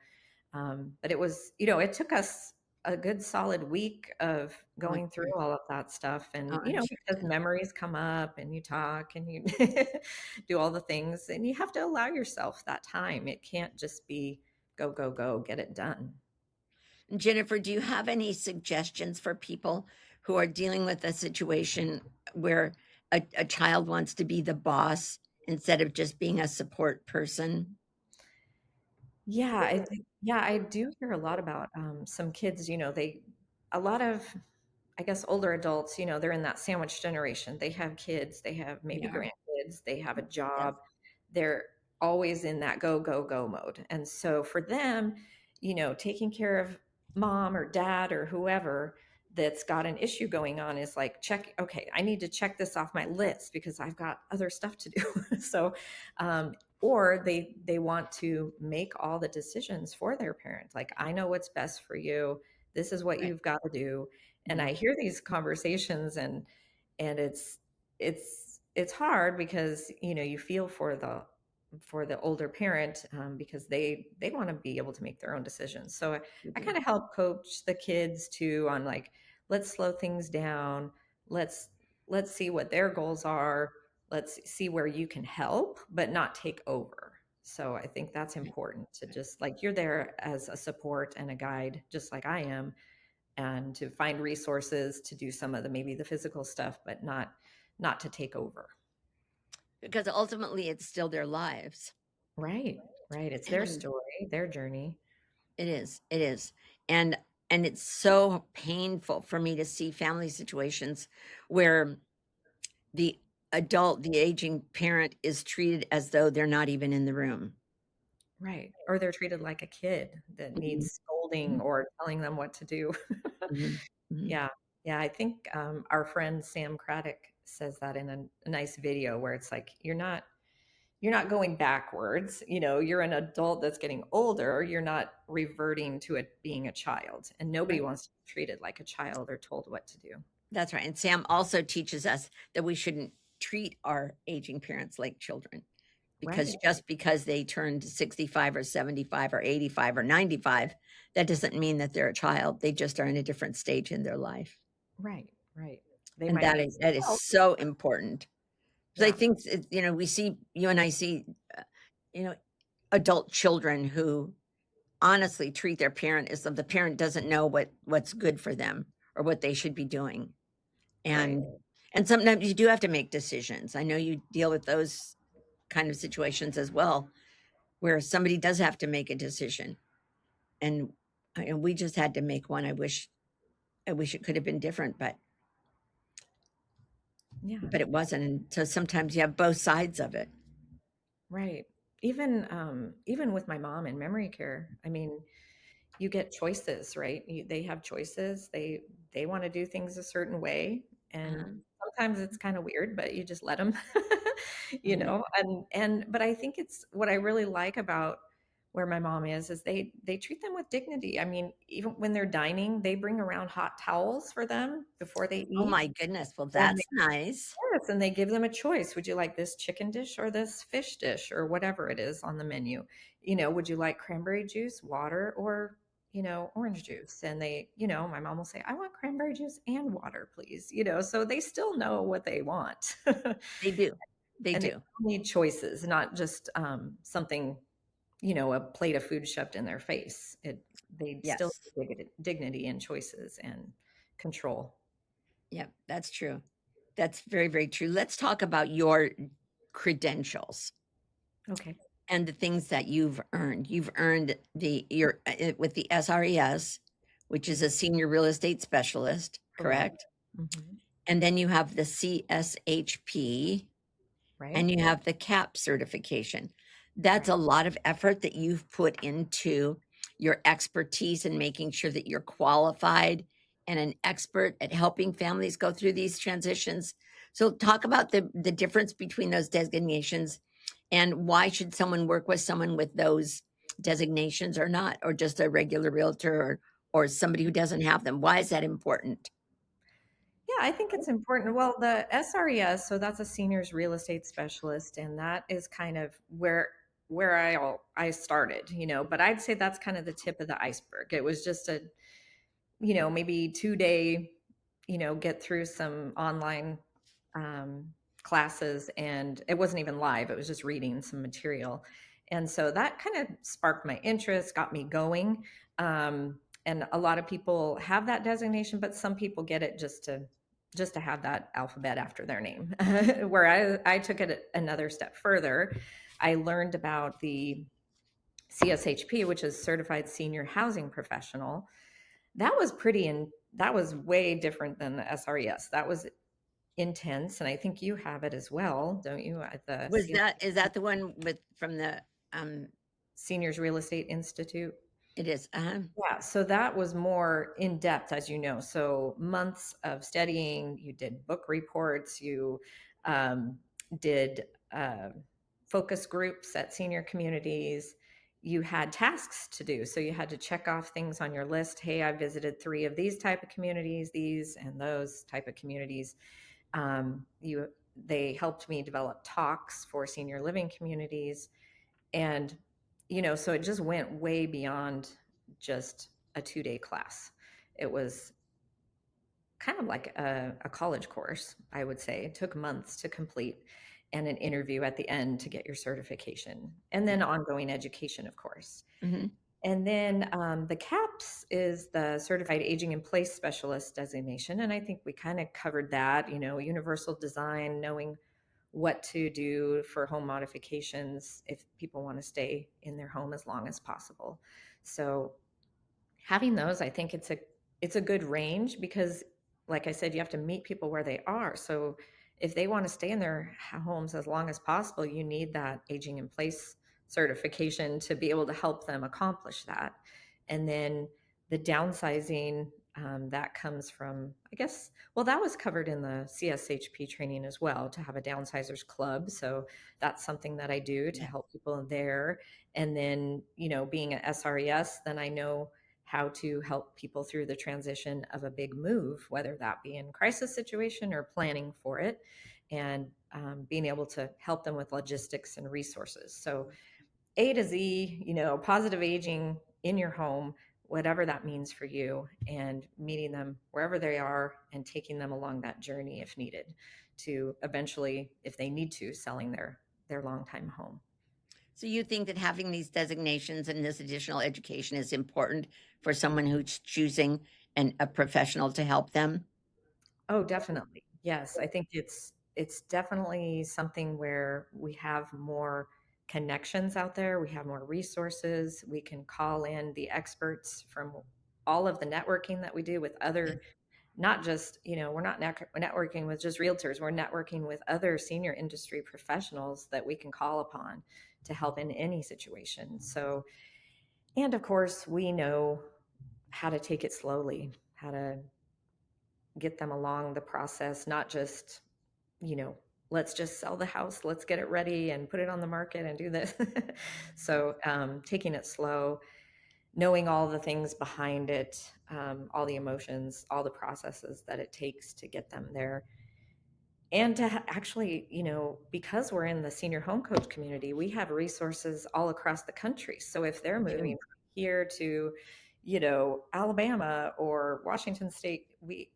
B: but it was, it took us a good solid week of
A: Oh, I'm
B: going through
A: sure.
B: all of that stuff.
A: Oh,
B: And,
A: I'm sure it
B: because
A: did.
B: memories come up and you talk and you do all the things and you have to allow yourself that time. It can't just be go, go, go, get it done.
A: Jennifer, do you have any suggestions for people who are dealing with a situation where a child wants to be the boss instead of just being a support person?
B: Yeah, I do hear a lot about some kids, a lot of I guess older adults, they're in that sandwich generation. They have kids, they have
A: They
B: maybe
A: are.
B: grandkids, they have a
A: Yes.
B: job. They're always in that go, go, go mode. And so for them, taking care of mom or dad or whoever that's got an issue going on is like, check, okay, I need to check this off my list because I've got other stuff to do. So, or they want to make all the decisions for their parents. Like, I know what's best for you. This is what
A: Right.
B: you've got to do. And
A: Mhm.
B: I hear these conversations and it's hard because you feel for the older parent because they want to be able to make their own decisions. So
A: You
B: I
A: do.
B: kind of help coach the kids too on like, let's slow things down. Let's let's see what their goals are. Let's see where you can help, but not take over. So I think that's
A: Right.
B: important to just like you're there as a support and a guide, just like I am, and to find resources to do some of the maybe the physical stuff, but not to take over.
A: Because ultimately it's still their lives.
B: Right, right. It's their
A: And
B: story, their journey.
A: it is, it is. And it's so painful for me to see family situations where the the aging parent is treated as though they're not even in the room.
B: Right. Or they're treated like a kid that
A: Mhm,
B: needs scolding
A: mhm,
B: or telling them what to do.
A: mhm, mhm.
B: Yeah. Yeah. I think our friend Sam Craddock says that in a nice video where it's like, you're not going backwards. You're an adult that's getting older. You're not reverting to it being a child. And nobody
A: Right.
B: wants to be treated like a child or told what to do.
A: That's right, and Sam also teaches us that we shouldn't treat our aging parents like children, because
B: Right.
A: just because they turned 65 or 75 or 85 or 95, that doesn't mean that they're a child, they just are in a different stage in their life,
B: Right. Right. They
A: and
B: might
A: that
B: need
A: is
B: some
A: that is
B: help.
A: so important. 'Cause I
B: Yeah.
A: think we see you and I see, uh, you know, adult children who honestly treat their parent as if the parent doesn't know what's good for them or what they should be doing.
B: Right.
A: And and sometimes you do have to make decisions. I know you deal with those kind of situations as well, where somebody does have to make a decision. And we just had to make one. I wish it could have been different,
B: Yeah.
A: but it wasn't. And so sometimes you have both sides of it.
B: Right. Even with my mom in memory care, I mean, you get choices, right? They have choices. They want to do things a certain way, and
A: Um,
B: sometimes it's kind of weird, but you just let them,
A: mhm.
B: but I think it's what I really like about where my mom is they treat them with dignity. I mean, even when they're dining, they bring around hot towels for them before they
A: Oh
B: eat.
A: my goodness. Well,
B: And
A: that's nice.
B: yes, and they give them a choice. Would you like this chicken dish or this fish dish or whatever it is on the menu? Would you like cranberry juice, water, or, orange juice? And my mom will say, I want cranberry juice and water, please. So they still know what they want.
A: They do. They
B: And they
A: do.
B: need choices, not just something, a plate of food shoved in their face. They still
A: Yes.
B: need dignity and choices and control.
A: Yeah, that's true. That's very, very true. Let's talk about your credentials
B: Okay.
A: and the things that you've earned. You've earned your with the SRES, which is a senior real estate specialist,
B: Correct.
A: correct?
B: Hmm.
A: And then you have the CSHP,
B: Right.
A: and you have the CAP certification. That's
B: Right.
A: a lot of effort that you've put into your expertise in making sure that you're qualified and an expert at helping families go through these transitions. So talk about the difference between those designations, and why should someone work with someone with those designations or not, or just a regular realtor, or somebody who doesn't have them. Why is that important?
B: Yeah, I think it's important. Well, the SRES, so that's a seniors real estate specialist, and that is kind of where I started, but I'd say that's kind of the tip of the iceberg. It was just a, maybe 2-day, get through some online um, classes, and it wasn't even live. It was just reading some material. And so that kind of sparked my interest, got me going. And a lot of people have that designation, but some people get it just to have that alphabet after their name. Where I took it another step further. I learned about the CSHP, which is Certified Senior Housing Professional. That was way different than the SRES. That was intense, and I think you have it as well, don't you? At the
A: Is that the one with from the
B: Seniors Real Estate Institute.
A: it is,
B: Yeah, so that was more in depth, as you know. So months of studying, you did book reports, you um, did focus groups at senior communities. You had tasks to do, so you had to check off things on your list. Hey, I visited 3 of these type of communities, these and those type of communities. You They helped me develop talks for senior living communities, and so it just went way beyond just a 2-day class. It was kind of like a college course, I would say. It took months to complete, and an interview at the end to get your certification, and then ongoing education, of course.
A: mhm.
B: And then the CAPS is the Certified Aging in Place Specialist designation. And I think we kind of covered that, universal design, knowing what to do for home modifications if people want to stay in their home as long as possible. So having those, I think it's a good range because, like I said, you have to meet people where they are. So if they want to stay in their homes as long as possible, you need that aging in place certification to be able to help them accomplish that. And then the downsizing, that comes from, I guess, well, that was covered in the CSHP training as well, to have a downsizers club. So that's something that I do to
A: Yeah.
B: help people there. And then, being an SRES, then I know how to help people through the transition of a big move, whether that be in crisis situation or planning for it, and being able to help them with logistics and resources. So A to Z, positive aging in your home, whatever that means for you, and meeting them wherever they are and taking them along that journey if needed, to eventually, if they need to, selling their longtime home.
A: So you think that having these designations and this additional education is important for someone who's choosing a professional to help them?
B: Oh, definitely. Yes, I think it's definitely something where we have more connections out there, we have more resources, we can call in the experts from all of the networking that we do with other, not just, we're not networking with just realtors, we're networking with other senior industry professionals that we can call upon to help in any situation. So, and of course, we know how to take it slowly, how to get them along the process, not just, you know, let's just sell the house, let's get it ready and put it on the market and do this. So, taking it slow, knowing all the things behind it, all the emotions, all the processes that it takes to get them there. And to actually, because we're in the senior home coach community, we have resources all across the country. So if they're
A: You
B: moving
A: do.
B: from here to, Alabama or Washington State,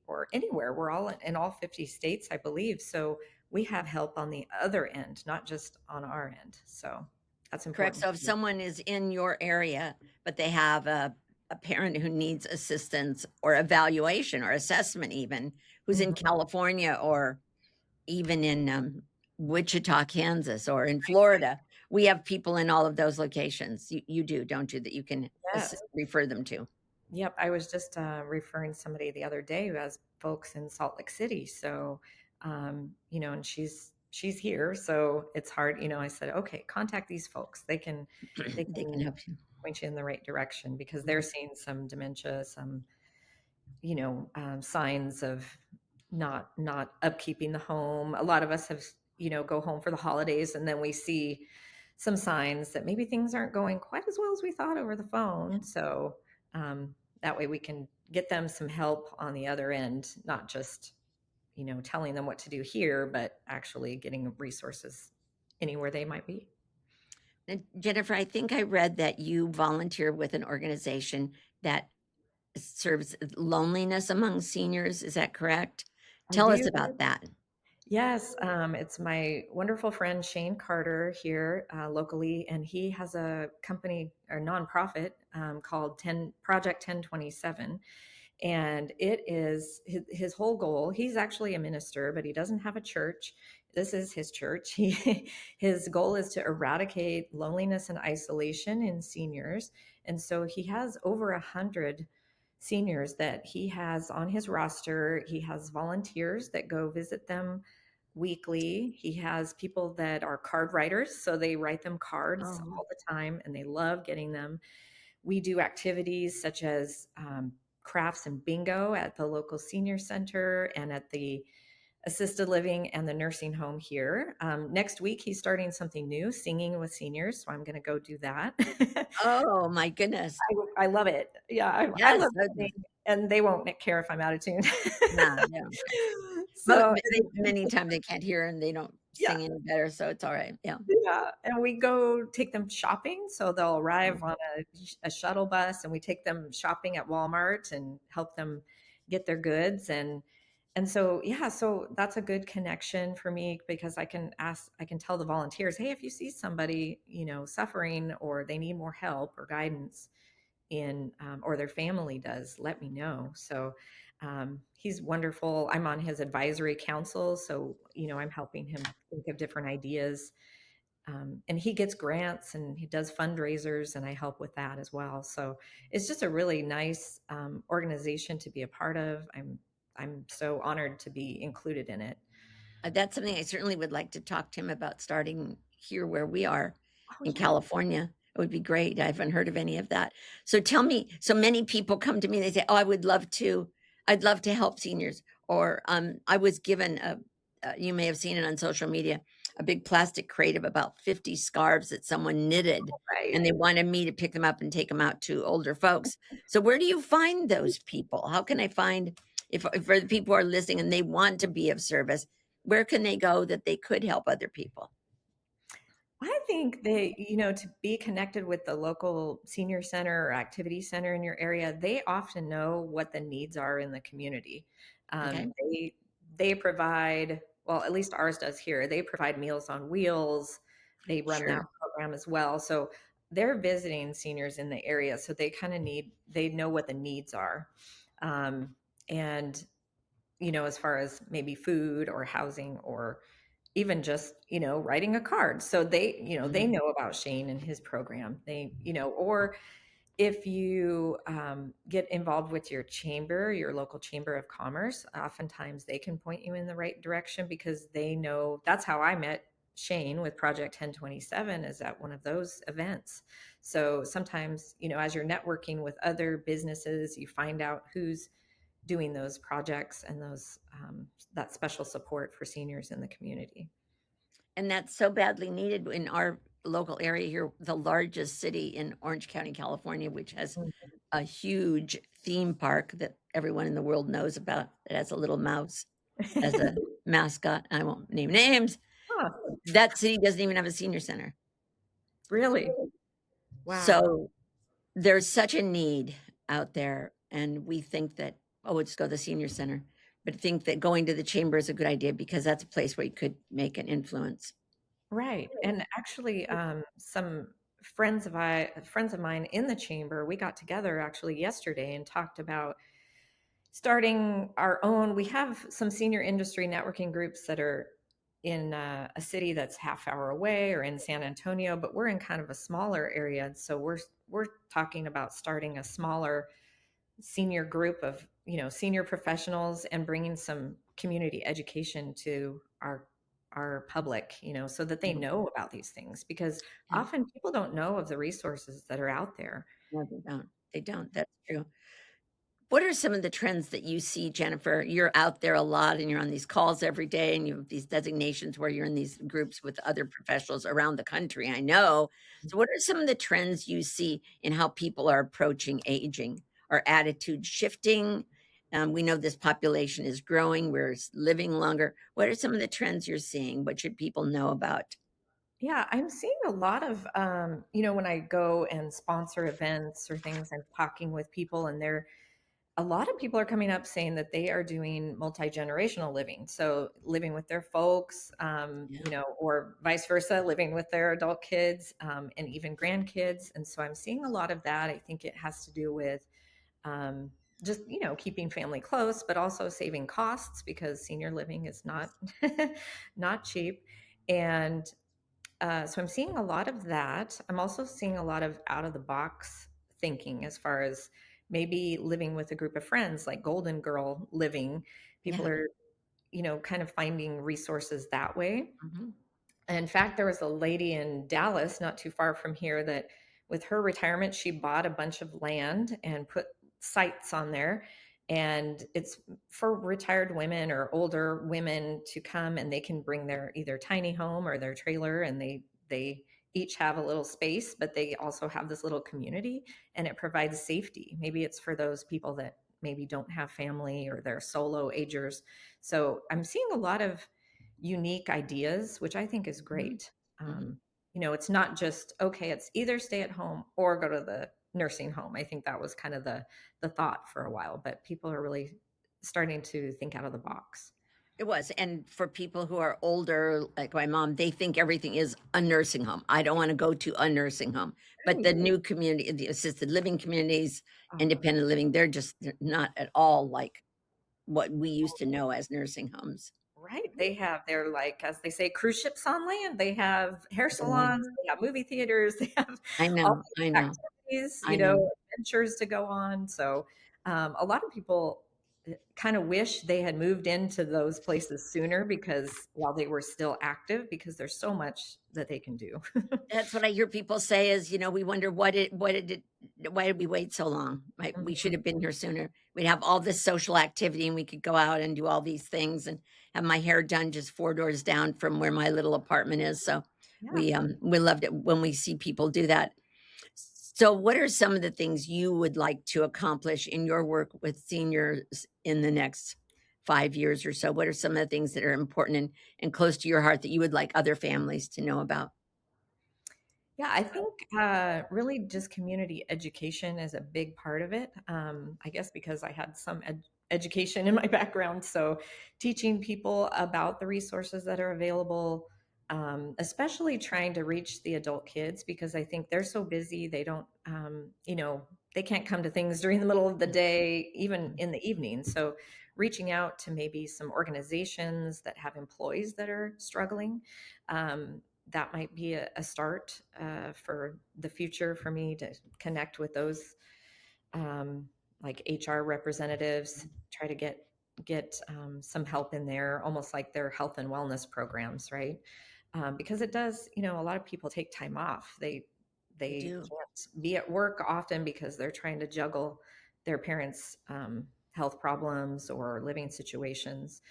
B: or anywhere, we're all in all 50 states, I believe. So we have help on the other end, not just on our end. So that's
A: Correct.
B: important.
A: So if someone is in your area, but they have a parent who needs assistance or evaluation or assessment even, who's in
B: Mhm.
A: California or even in, Wichita, Kansas, or in Florida, we have people in all of those locations. You do, don't you, that you can
B: Yes.
A: refer them to?
B: Yep, I was just referring somebody the other day who has folks in Salt Lake City. So, and she's here, so it's hard. I said, okay, contact these folks. They
A: They can
B: can
A: help you.
B: point you in the right direction because they're
A: Mhm.
B: seeing some dementia, some signs of not upkeeping the home. A lot of us have go home for the holidays and then we see some signs that maybe things aren't going quite as well as we thought over the phone. So that way we can get them some help on the other end, not just telling them what to do here, but actually getting resources anywhere they might be.
A: And Jennifer, I think I read that you volunteer with an organization that serves loneliness among seniors. Is that correct?
B: I
A: Tell us
B: do.
A: about that.
B: Yes, it's my wonderful friend Shane Carter here locally, and he has a company or nonprofit called 10 Project 1027, and it is his whole goal. He's actually a minister, but he doesn't have a church. This is his church. His goal is to eradicate loneliness and isolation in seniors, and so he has over 100 seniors that he has on his roster. He has volunteers that go visit them weekly. He has people that are card writers, so they write them cards
A: Oh,
B: all the time and they love getting them. We do activities such as crafts and bingo at the local senior center and at the assisted living and the nursing home here. Next week, he's starting something new, singing with seniors. So I'm going to go do that.
A: oh my goodness.
B: I love it. Yeah, I
A: Yes,
B: love singing, and they won't care if I'm out of tune.
A: no, no.
B: So,
A: Many times they can't hear and they don't
B: yeah,
A: sing any better, so it's alright, yeah.
B: yeah, and we go take them shopping, so they'll arrive on a shuttle bus, and we take them shopping at Walmart and help them get their goods, and so, yeah, so that's a good connection for me because I can tell the volunteers, "Hey, if you see somebody, suffering or they need more help or guidance or their family does, let me know." So, he's wonderful. I'm on his advisory council, so, I'm helping him think of different ideas, and he gets grants and he does fundraisers and I help with that as well. So it's just a really nice organization to be a part of. I'm so honored to be included in it.
A: That's something I certainly would like to talk to him about starting here where we are
B: Oh,
A: in
B: yeah.
A: California. It would be great. I haven't heard of any of that. So tell me, so many people come to me, they say, "Oh, I'd love to help seniors." Or I was given you may have seen it on social media, a big plastic crate of about 50 scarves that someone knitted,
B: Right.
A: and they wanted me to pick them up and take them out to older folks. So where do you find those people? How can I find if for the people who are listening and they want to be of service, where can they go that they could help other people?
B: I think that, to be connected with the local senior center or activity center in your area, they often know what the needs are in the community.
A: Okay,
B: They provide, well, at least ours does here. They provide Meals on Wheels. They run that
A: sure.
B: program as well. So they're visiting seniors in the area, so they kind of they know what the needs are. And as far as maybe food or housing or even just writing a card, so they
A: Mhm.
B: know about Shane and his program. Or if you get involved with your chamber, your local chamber of commerce, oftentimes they can point you in the right direction because they know. That's how I met Shane with Project 1027, is at one of those events. So sometimes, as you're networking with other businesses, you find out who's doing those projects and those that special support for seniors in the community.
A: And that's so badly needed in our local area here, the largest city in Orange County, California, which has a huge theme park that everyone in the world knows about. It has a little mouse as a mascot. I won't name names.
B: Huh,
A: That city doesn't even have a senior center.
B: really? Wow.
A: So there's such a need out there, and we think that, "Oh, let's go to the senior center," but think that going to the chamber is a good idea because that's a place where you could make an influence.
B: Right. And actually, some friends of mine in the chamber, we got together actually yesterday and talked about starting our own. We have some senior industry networking groups that are in a city that's half hour away or in San Antonio, but we're in kind of a smaller area. So we're talking about starting a smaller senior group of senior professionals and bringing some community education to our public, so that they
A: Mhm.
B: know about these things, because
A: Yeah.
B: often people don't know of the resources that are out there.
A: No, they don't. They don't. That's true. What are some of the trends that you see, Jennifer? You're out there a lot and you're on these calls every day and you have these designations where you're in these groups with other professionals around the country, I know. So what are some of the trends you see in how people are approaching aging? Are attitudes shifting? We know this population is growing, living longer. What are some of the trends you're seeing? What should people know about?
B: Yeah, I'm seeing a lot of when I go and sponsor events or things, I'm talking with people, and a lot of people are coming up saying that they are doing multi-generational living, so living with their folks,
A: Yeah.
B: or vice versa, living with their adult kids, and even grandkids. And so I'm seeing a lot of that. I think it has to do with um, just keeping family close, but also saving costs, because senior living is not not cheap. And so I'm seeing a lot of that. I'm also seeing a lot of out of the box thinking, as far as maybe living with a group of friends, like Golden Girl living. People
A: Yeah.
B: are, kind of finding resources that way.
A: Mhm.
B: In fact, there was a lady in Dallas, not too far from here, that with her retirement, she bought a bunch of land and put sites on there. And it's for retired women or older women to come, and they can bring their either tiny home or their trailer, and they each have a little space, but they also have this little community, and it provides safety. Maybe it's for those people that maybe don't have family or they're solo agers. So I'm seeing a lot of unique ideas, which I think is
A: Mhm.
B: great.
A: Mhm.
B: It's not just, okay, it's either stay at home or go to the nursing home. I think that was kind of the thought for a while, but people are really starting to think out of the box.
A: It was, and for people who are older, like my mom, they think everything is a nursing home. I don't wanna go to a nursing home, but
B: Right.
A: the new community, the assisted living communities,
B: Uh,
A: independent living, they're not at all like what we used to know as nursing homes.
B: right. They're like, as they say, cruise ships on land. They have hair
A: Yeah.
B: salons, they have movie theaters, they have
A: I
B: all
A: know, I
B: these
A: know,
B: activities,
A: I know.
B: adventures to go on. So a lot of people. kind of wish they had moved into those places sooner because while they were still active, because there's so much that they can do.
A: That's what I hear people say is, we wonder why did we wait so long? Right? We should
B: Mhm.
A: have been here sooner. We'd have all this social activity and we could go out and do all these things and have my hair done just 4 doors down from where my little apartment is. So
B: Yeah.
A: we loved it when we see people do that. So what are some of the things you would like to accomplish in your work with seniors in the next 5 years or so? What are some of the things that are important and close to your heart that you would like other families to know about?
B: Yeah, I think really just community education is a big part of it. I guess because I had some education in my background. So teaching people about the resources that are available, especially trying to reach the adult kids because I think they're so busy. They don't, they can't come to things during the middle of the day, even in the evening. So reaching out to maybe some organizations that have employees that are struggling. That might be a start for the future for me to connect with those um, like HR representatives, try to get some help in there, almost like their health and wellness programs, right? Because it does, a lot of people take time off.
A: They
B: They
A: do.
B: can't be at work often because they're trying to juggle their parents' health problems or living situations.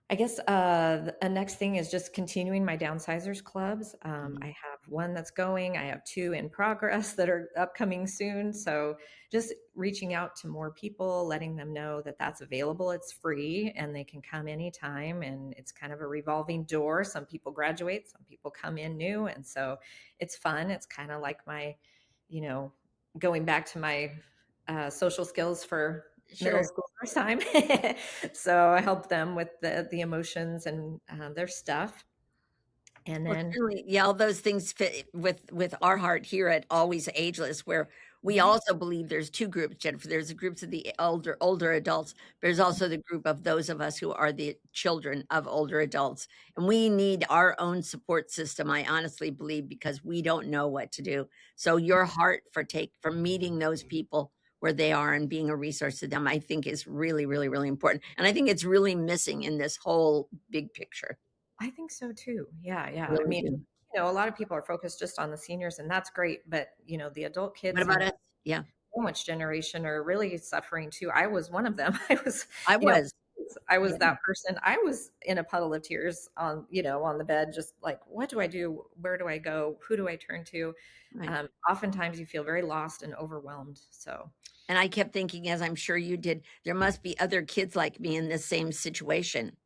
B: I guess the next thing is just continuing my downsizers clubs.
A: Mhm.
B: I have one that's going. I have two in progress that are upcoming soon. So just reaching out to more people, letting them know that that's available. It's free and they can come anytime. And it's kind of a revolving door. Some people graduate, some people come in new. And so it's fun. It's kind of like my, you know, going back to my social skills for middle
A: Sure.
B: schoolers time. So I help them with the emotions and their stuff. And
A: Well,
B: then
A: certainly, yeah, all those things fit with our heart here at Always Ageless, where we
B: Mhm.
A: also believe there's 2 groups, Jennifer. There's the groups of the older adults, but there's also the group of those of us who are the children of older adults, and we need our own support system, I honestly believe, because we don't know what to do. So your heart for meeting those people where they are and being a resource to them, I think is really, really, really important, and I think it's really missing in this whole big picture.
B: I think so too. Yeah, yeah. I
A: Really
B: mean,
A: do.
B: a lot of people are focused just on the seniors, and that's great. But the adult
A: What
B: kids in
A: about us? Yeah.
B: so much generation are really suffering too. I was one of them. I was,
A: I
B: you know,
A: was.
B: I was
A: Yeah,
B: that person. I was in a puddle of tears on the bed, just like, what do I do? Where do I go? Who do I turn to?
A: right.
B: Oftentimes you feel very lost and overwhelmed. So,
A: And I kept thinking, as I'm sure you did, there must be other kids like me in this same situation,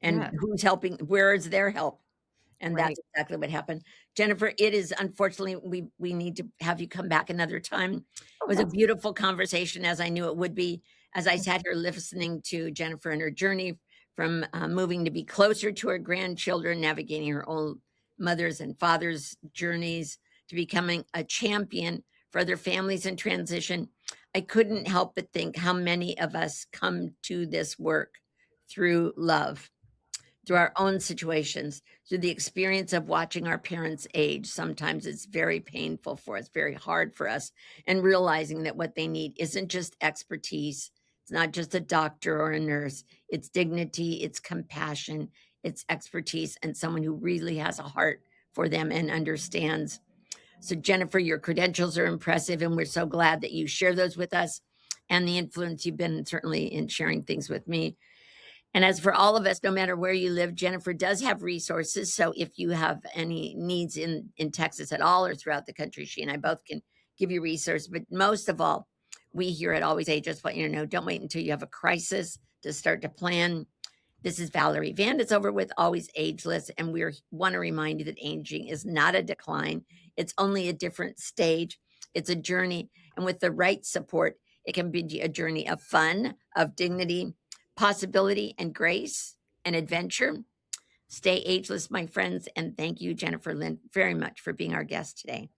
A: and
B: yeah,
A: who's helping where is their help? And
B: right.
A: that's exactly what happened. Jennifer, it is unfortunately, we need to have you come back another time. It
B: Oh,
A: was a
B: that's
A: beautiful conversation, as I knew it would be, as I sat here listening to Jennifer and her journey from, moving to be closer to her grandchildren, navigating her own mother's and father's journeys, to becoming a champion for other families in transition. I couldn't help but think how many of us come to this work through love, through our own situations, through the experience of watching our parents age. Sometimes it's very painful for us, very hard for us, and realizing that what they need isn't just expertise. It's not just a doctor or a nurse. It's dignity, it's compassion, it's expertise, and someone who really has a heart for them and understands. So, Jennifer, your credentials are impressive, and we're so glad that you share those with us and the influence you've been certainly in sharing things with me. And as for all of us, no matter where you live, Jennifer does have resources. So if you have any needs in Texas at all or throughout the country, she and I both can give you resources. But most of all, we here at Always Age just want you to know, don't wait until you have a crisis to start to plan. This is Valerie Van De Zilver with Always Ageless, and we want to remind you that aging is not a decline. It's only a different stage. It's a journey, and with the right support, it can be a journey of fun, of dignity, possibility, and grace and adventure. Stay ageless, my friends, and thank you, Jennifer Lynn, very much for being our guest today.